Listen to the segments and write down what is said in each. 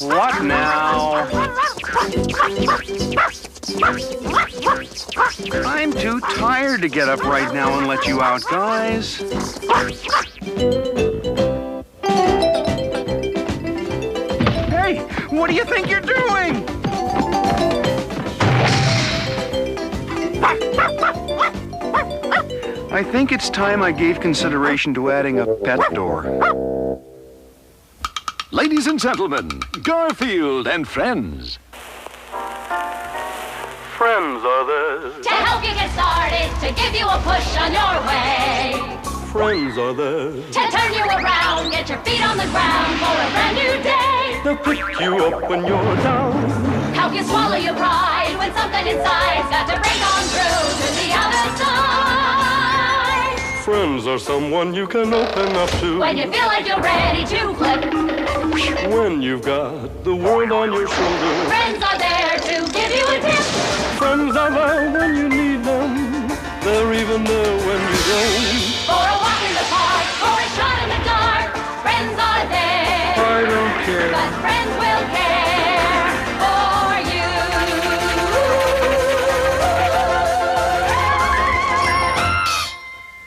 What now? I'm too tired to get up right now and let you out, guys. Hey, what do you think you're doing? I think it's time I gave consideration to adding a pet door. Ladies and gentlemen, Garfield and friends. Friends are there. To help you get started, to give you a push on your way. Friends are there. To turn you around, get your feet on the ground for a brand new day. They'll pick you up when you're down. Help you swallow your pride when something inside's got to break on through to the other side. Friends are someone you can open up to. When you feel like you're ready to flip. When you've got the world on your shoulders. Friends are there to give you a tip. Friends are there when you need them. They're even there when you don't. For a walk in the park, for a shot in the dark. Friends are there. I don't care. But friends will care for you.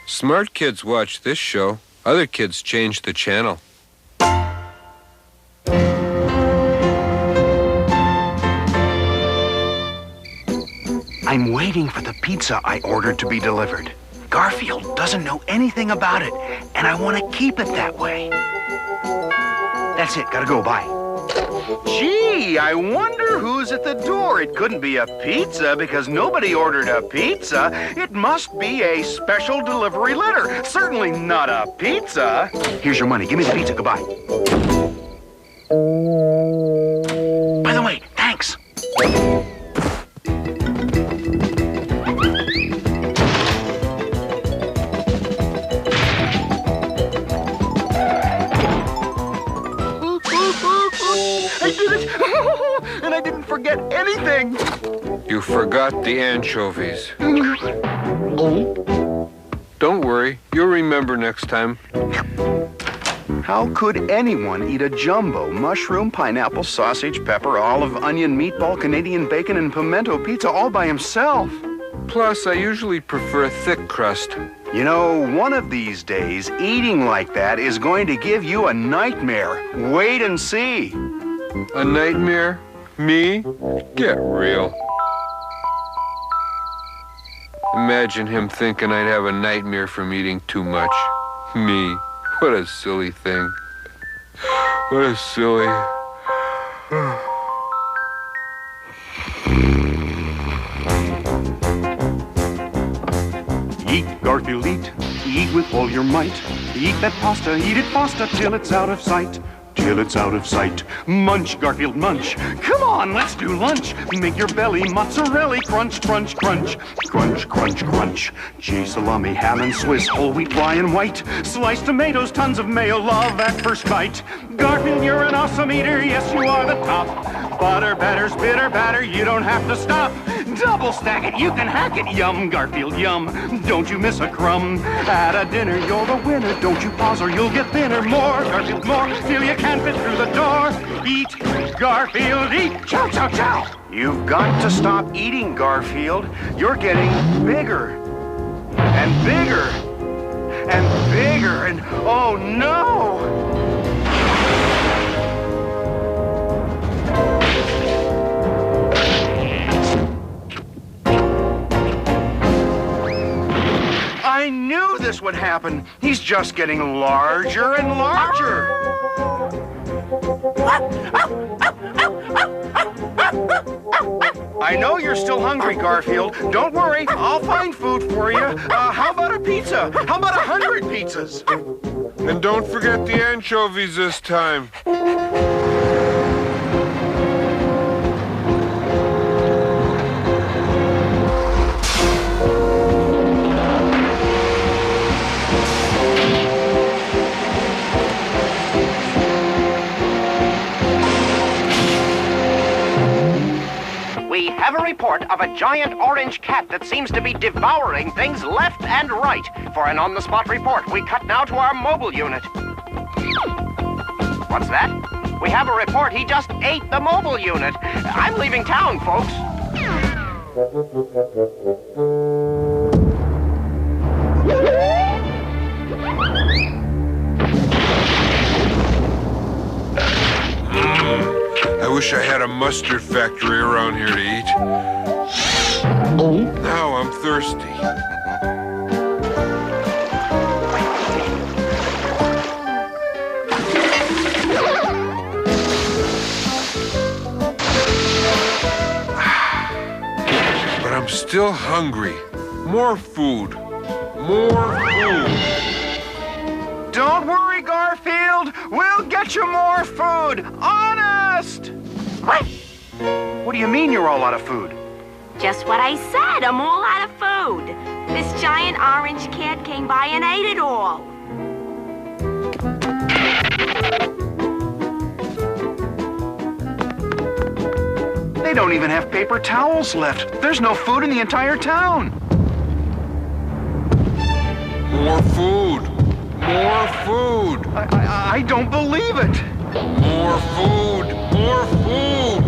Smart kids watch this show. Other kids change the channel. I'm waiting for the pizza I ordered to be delivered. Garfield doesn't know anything about it, and I want to keep it that way. That's it, gotta go, bye. Gee, I wonder who's at the door. It couldn't be a pizza because nobody ordered a pizza. It must be a special delivery letter. Certainly not a pizza. Here's your money. Give me the pizza. Goodbye. By the way, thanks. I did it! And I didn't forget anything! You forgot the anchovies. Don't worry, you'll remember next time. How could anyone eat a jumbo mushroom, pineapple, sausage, pepper, olive, onion, meatball, Canadian bacon, and pimento pizza all by himself? Plus, I usually prefer thick crust. You know, one of these days, eating like that is going to give you a nightmare. Wait and see. A nightmare? Me? Get real. Imagine him thinking I'd have a nightmare from eating too much. Me. What a silly thing. What a silly... Eat, Garfield, eat. Eat with all your might. Eat that pasta, eat it faster till it's out of sight. Till it's out of sight. Munch, Garfield, munch. Come on, let's do lunch. Make your belly mozzarella crunch, crunch, crunch. Crunch, crunch, crunch. Cheese, salami, ham, and Swiss, whole wheat, rye, and white. Sliced tomatoes, tons of mayo, love at first bite. Garfield, you're an awesome eater, yes, you are the top. Butter, batter, spitter, batter, you don't have to stop. Double stack it, you can hack it, yum, Garfield, yum. Don't you miss a crumb. At a dinner, you're the winner. Don't you pause or you'll get thinner. More, Garfield, more, till you can't fit through the door. Eat, Garfield, eat. Chow, chow, chow. You've got to stop eating, Garfield. You're getting bigger and bigger and bigger and oh no! I knew this would happen. He's just getting larger and larger. I know you're still hungry, Garfield. Don't worry, I'll find food for you. How about a pizza? How about 100 pizzas? And don't forget the anchovies this time. We have a report of a giant orange cat that seems to be devouring things left and right. For an on-the-spot report, we cut now to our mobile unit. What's that? We have a report he just ate the mobile unit. I'm leaving town, folks. I wish I had a mustard factory around here to eat. Now I'm thirsty. But I'm still hungry. More food. More food. Don't worry, Garfield. We'll get you more food. Honest! What do you mean you're all out of food? Just what I said, I'm all out of food. This giant orange cat came by and ate it all. They don't even have paper towels left. There's no food in the entire town. More food. More food. I don't believe it. More food. More food.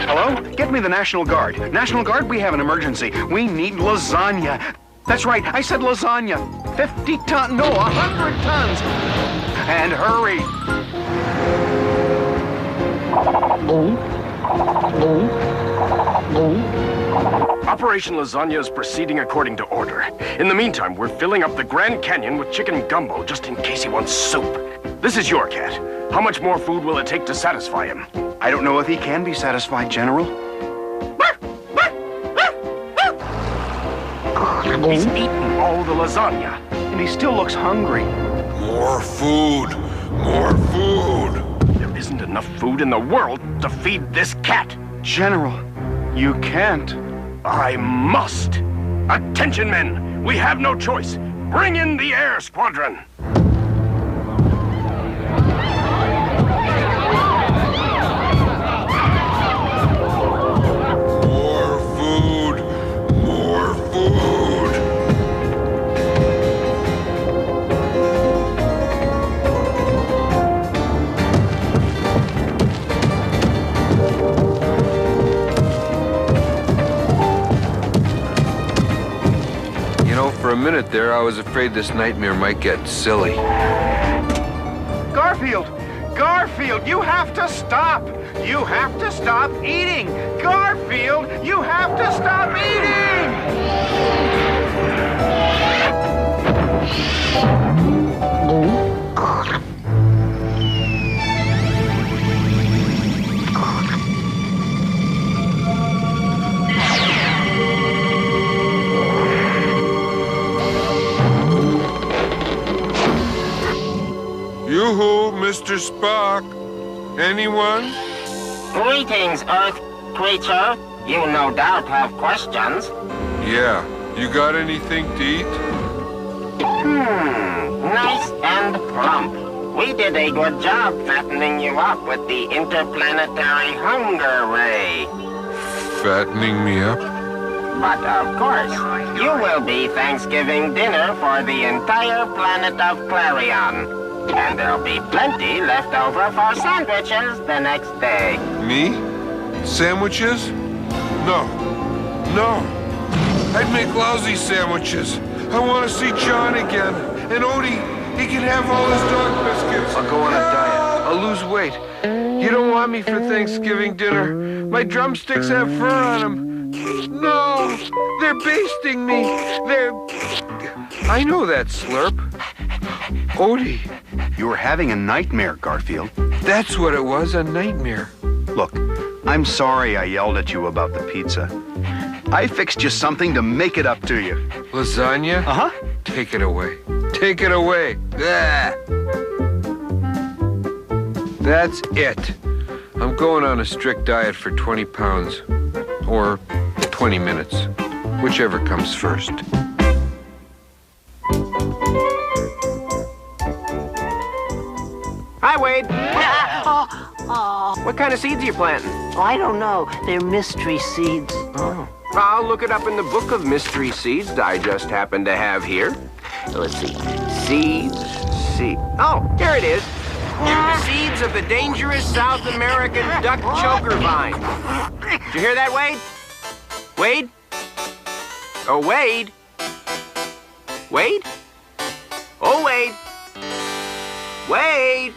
Hello? Get me the National Guard. National Guard, we have an emergency. We need lasagna. That's right, I said lasagna. 50 tons, no, 100 tons. And hurry. Operation Lasagna is proceeding according to order. In the meantime, we're filling up the Grand Canyon with chicken gumbo just in case he wants soup. This is your cat. How much more food will it take to satisfy him? I don't know if he can be satisfied, General. He's eaten all the lasagna. And he still looks hungry. More food. More food. There isn't enough food in the world to feed this cat. General, you can't. I must. Attention, men. We have no choice. Bring in the air squadron. More food. More food. You know, for a minute there, I was afraid this nightmare might get silly. Garfield! Garfield, you have to stop! You have to stop eating! Garfield, you have to stop eating! Yoo-hoo, Mr. Spock. Anyone? Greetings, Earth creature. You no doubt have questions. Yeah. You got anything to eat? Nice and plump. We did a good job fattening you up with the interplanetary hunger ray. Fattening me up? But of course, you will be Thanksgiving dinner for the entire planet of Clarion. And there'll be plenty left over for sandwiches the next day. Me? Sandwiches? No. No. I'd make lousy sandwiches. I want to see John again. And Odie, he can have all his dog biscuits. I'll go on a diet. I'll lose weight. You don't want me for Thanksgiving dinner. My drumsticks have fur on them. No, they're basting me. I know that slurp. Odie. You were having a nightmare, Garfield. That's what it was, a nightmare. Look, I'm sorry I yelled at you about the pizza. I fixed you something to make it up to you. Lasagna? Uh-huh. Take it away. Take it away. Blah. That's it. I'm going on a strict diet for 20 pounds. Or 20 minutes. Whichever comes first. Hi, Wade. What kind of seeds are you planting? Oh, I don't know. They're mystery seeds. Oh. I'll look it up in the book of mystery seeds I just happen to have here. Let's see. Seeds. Oh, here it is. They're the seeds of the dangerous South American duck choker vine. Did you hear that, Wade? Wade? Oh, Wade? Wade? Oh, Wade? Wade?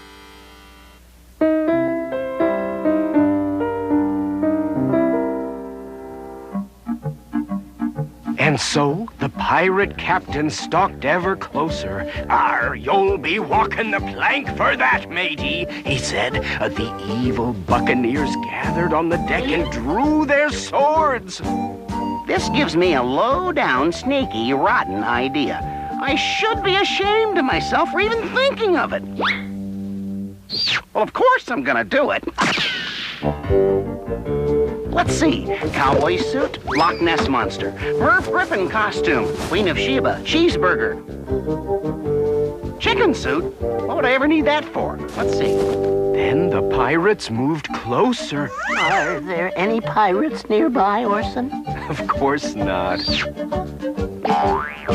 And so the pirate captain stalked ever closer. "Arr, you'll be walking the plank for that, matey," he said. The evil buccaneers gathered on the deck and drew their swords. This gives me a low-down, sneaky, rotten idea. I should be ashamed of myself for even thinking of it. Well, of course I'm gonna do it. Let's see. Cowboy suit, Loch Ness monster. Merv Griffin costume, Queen of Sheba, cheeseburger. Chicken suit? What would I ever need that for? Let's see. Then the pirates moved closer. Are there any pirates nearby, Orson? Of course not.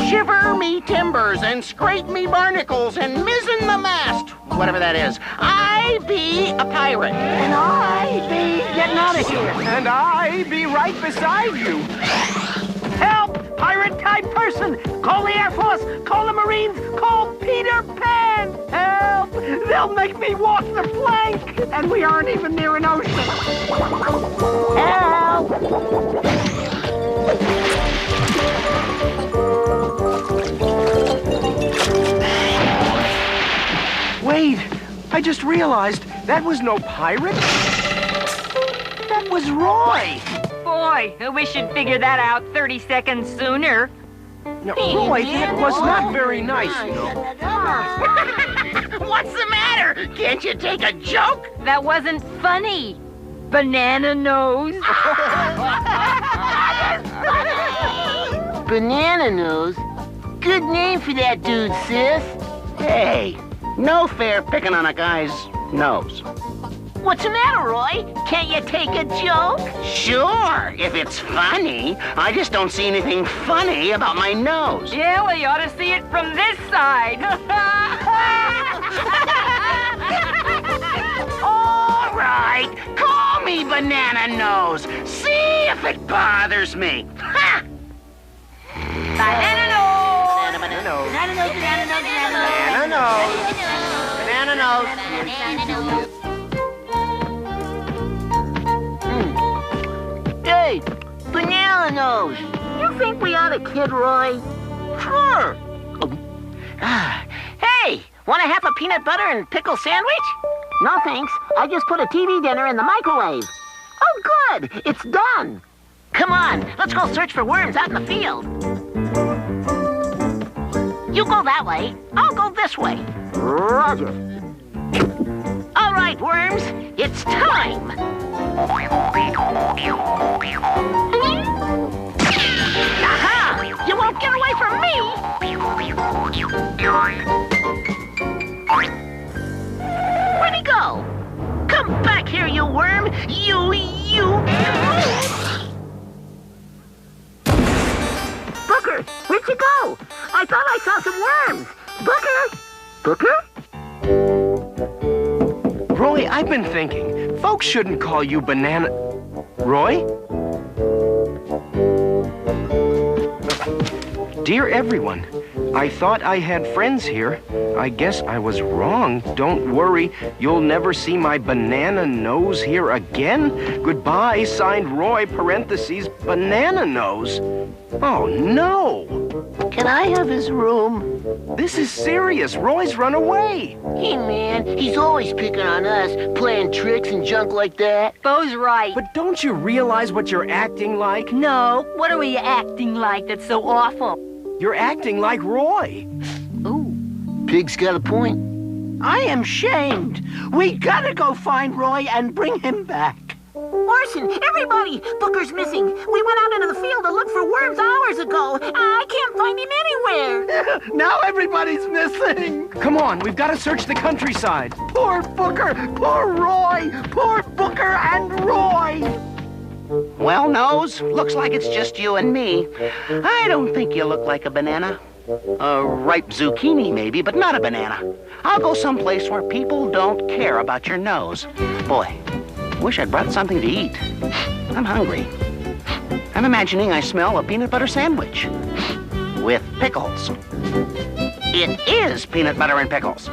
Shiver me timbers and scrape me barnacles and mizzen the mast. Whatever that is. I be a pirate. And I be getting out of here. And I be right beside you. Help! Pirate-type person! Call the Air Force! Call the Marines! Call Peter Pan! Help! They'll make me walk the plank! And we aren't even near an ocean! Help! Wait, I just realized that was no pirate. That was Roy. Boy, we should figure that out 30 seconds sooner. No, Roy, that was not very nice. What's the matter? Can't you take a joke? That wasn't funny. Banana nose. Banana nose? Good name for that dude, sis. Hey, no fair picking on a guy's nose. What's the matter, Roy? Can't you take a joke? Sure, if it's funny. I just don't see anything funny about my nose. Yeah, well, you ought to see it from this side. All right, call me Banana Nose. See if it bothers me. Ha! Banana nose. Banana nose. Banana nose. Banana nose. Banana nose. Banana nose. Hey, Banana Nose. You think we ought to kid Roy? Sure. Hey, want to have a peanut butter and pickle sandwich? No, thanks. I just put a TV dinner in the microwave. Oh, good. It's done. Come on, let's go search for worms out in the field. You go that way. I'll go this way. Roger. All right, worms. It's time. Aha! You won't get away from me! Where'd he go? Come back here, you worm! You... Booker, where'd you go? I thought I saw some worms. Booker? Roy, I've been thinking. Folks shouldn't call you Banana... Roy? Dear everyone, I thought I had friends here. I guess I was wrong. Don't worry, you'll never see my banana nose here again. Goodbye, signed Roy, parentheses, Banana Nose. Oh, no. Can I have his room? This is serious. Roy's run away. Hey, man, he's always picking on us, playing tricks and junk like that. Bo's right. But don't you realize what you're acting like? No, what are we acting like that's so awful? You're acting like Roy. Ooh. Pig's got a point. I am shamed. We gotta go find Roy and bring him back. Orson, everybody! Booker's missing. We went out into the field to look for worms hours ago. I can't find him anywhere. Now everybody's missing. Come on, we've got to search the countryside. Poor Booker, poor Roy, poor Booker and Roy. Well, Nose, looks like it's just you and me. I don't think you look like a banana. A ripe zucchini, maybe, but not a banana. I'll go someplace where people don't care about your nose. Boy, wish I'd brought something to eat. I'm hungry. I'm imagining I smell a peanut butter sandwich with pickles. It is peanut butter and pickles.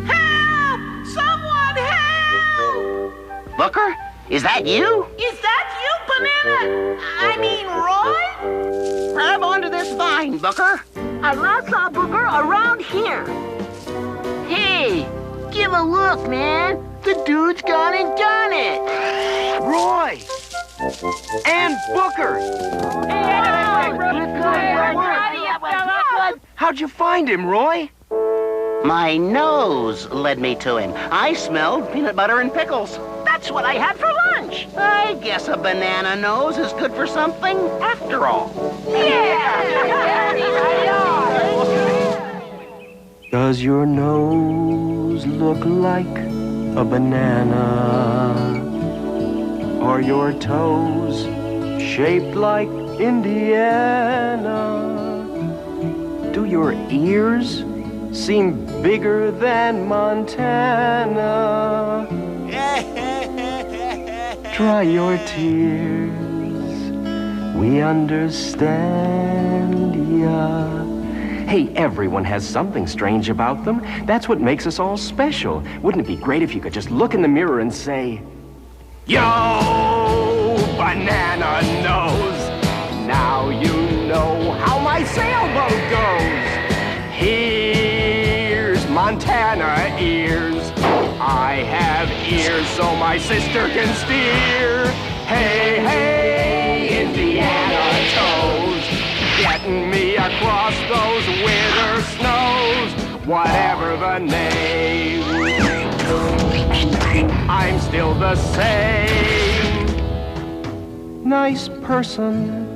Help! Someone help! Booker, is that you? Is that you, Banana? I mean, Roy? Grab onto this vine, Booker. I last saw Booker around here. Hey, give a look, man. The dude's gone and done it. Roy! And Booker! How'd you find him, Roy? My nose led me to him. I smelled peanut butter and pickles. That's what I had for lunch. I guess a banana nose is good for something after all. Does your nose look like a banana? Are your toes shaped like Indiana? Do your ears seem bigger than Montana? Dry your tears, we understand ya. Hey, everyone has something strange about them. That's what makes us all special. Wouldn't it be great if you could just look in the mirror and say, Yo, banana nose, now you know how my sailboat goes. Here's Montana ears. I have ears so my sister can steer. Hey, hey, Indiana toes, getting me across those winter snows. Whatever the name, I'm still the same. Nice person.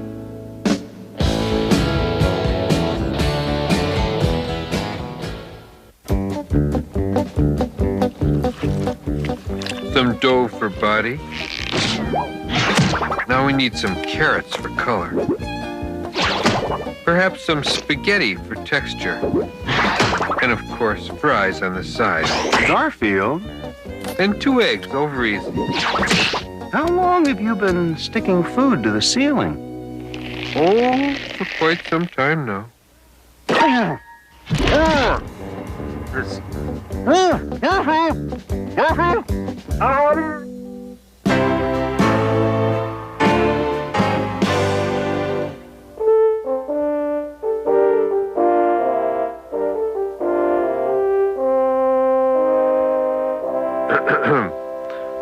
Some dough for body. Now we need some carrots for color. Perhaps some spaghetti for texture. And of course, fries on the side. Garfield? And 2 eggs, over easy. How long have you been sticking food to the ceiling? Oh, for quite some time now.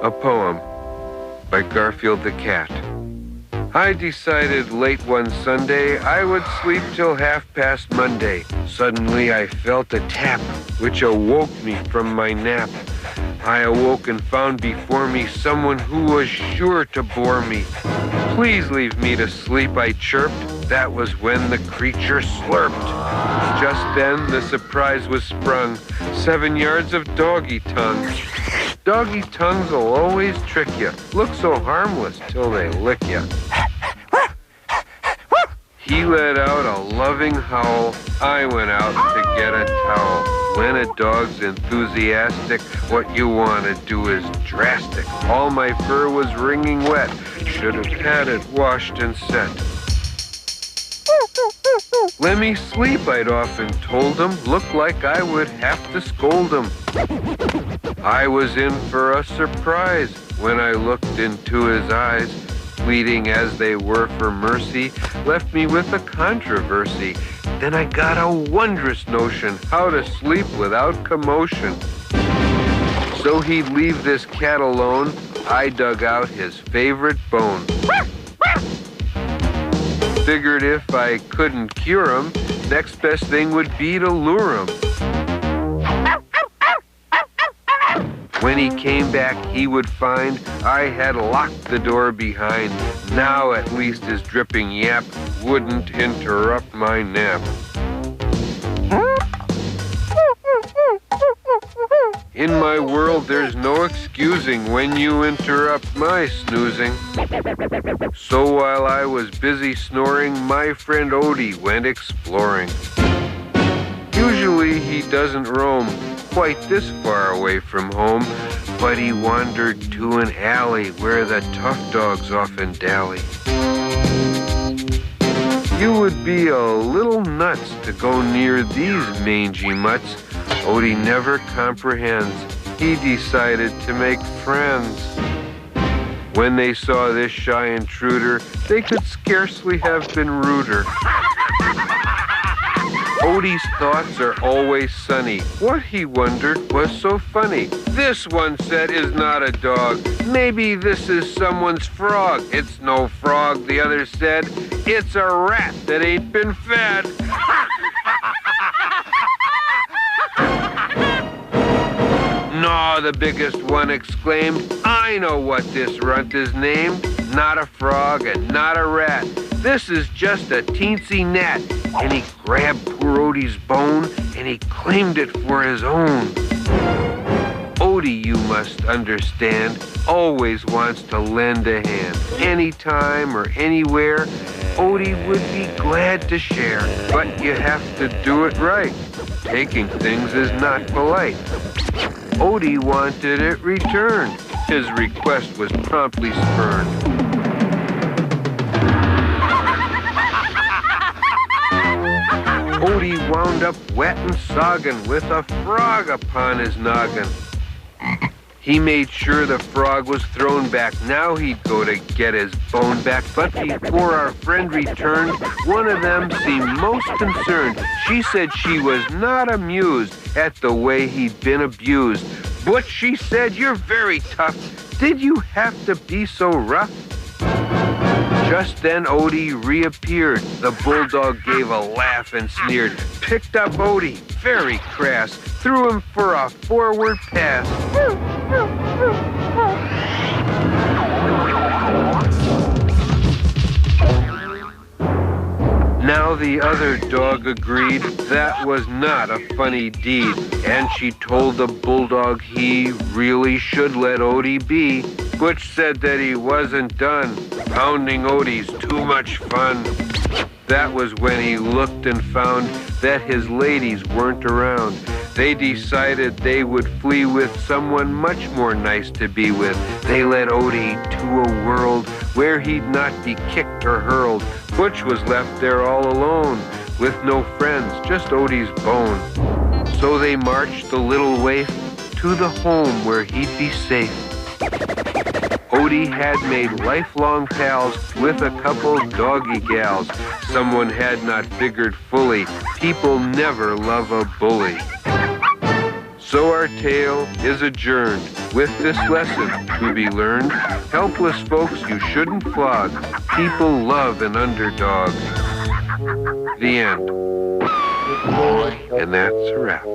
A poem by Garfield the Cat. I decided late one Sunday I would sleep till 1/2 Monday. Suddenly I felt a tap, which awoke me from my nap. I awoke and found before me someone who was sure to bore me. Please leave me to sleep, I chirped. That was when the creature slurped. Just then the surprise was sprung. 7 yards of doggy tongue. Doggy tongues will always trick you. Look so harmless till they lick you. He let out a loving howl. I went out to get a towel. When a dog's enthusiastic, what you want to do is drastic. All my fur was wringing wet. Should have had it washed and set. Let me sleep, I'd often told him. Looked like I would have to scold him. I was in for a surprise when I looked into his eyes. Pleading as they were for mercy, left me with a controversy. Then I got a wondrous notion how to sleep without commotion. So he'd leave this cat alone, I dug out his favorite bone. Figured if I couldn't cure him, next best thing would be to lure him. When he came back, he would find I had locked the door behind. Now at least his dripping yap wouldn't interrupt my nap. In my world, there's no excusing when you interrupt my snoozing. So while I was busy snoring, my friend Odie went exploring. Usually he doesn't roam quite this far away from home, but he wandered to an alley where the tough dogs often dally. You would be a little nuts to go near these mangy mutts. Odie never comprehends. He decided to make friends. When they saw this shy intruder, they could scarcely have been ruder. Odie's thoughts are always sunny. What, he wondered, was so funny? This, one said, is not a dog. Maybe this is someone's frog. It's no frog, the other said. It's a rat that ain't been fed. No, the biggest one exclaimed. I know what this runt is named. Not a frog and not a rat. This is just a teensy gnat. And he grabbed poor Odie's bone and he claimed it for his own. Odie, you must understand, always wants to lend a hand. Anytime or anywhere, Odie would be glad to share. But you have to do it right. Taking things is not polite. Odie wanted it returned. His request was promptly spurned. Odie wound up wet and soggin' with a frog upon his noggin. He made sure the frog was thrown back. Now he'd go to get his bone back. But before our friend returned, one of them seemed most concerned. She said she was not amused at the way he'd been abused. But she said, "You're very tough. Did you have to be so rough?" Just then Odie reappeared. The bulldog gave a laugh and sneered, picked up Odie, very crass, threw him for a forward pass. Now the other dog agreed that was not a funny deed, and she told the bulldog he really should let Odie be. Butch said that he wasn't done. Pounding Odie's too much fun. That was when he looked and found that his ladies weren't around. They decided they would flee with someone much more nice to be with. They led Odie to a world where he'd not be kicked or hurled. Butch was left there all alone, with no friends, just Odie's bone. So they marched a little waif to the home where he'd be safe. Odie had made lifelong pals with a couple doggy gals. Someone had not figured fully, people never love a bully. So our tale is adjourned with this lesson to be learned. Helpless folks you shouldn't flog. People love an underdog. The end. And that's a wrap.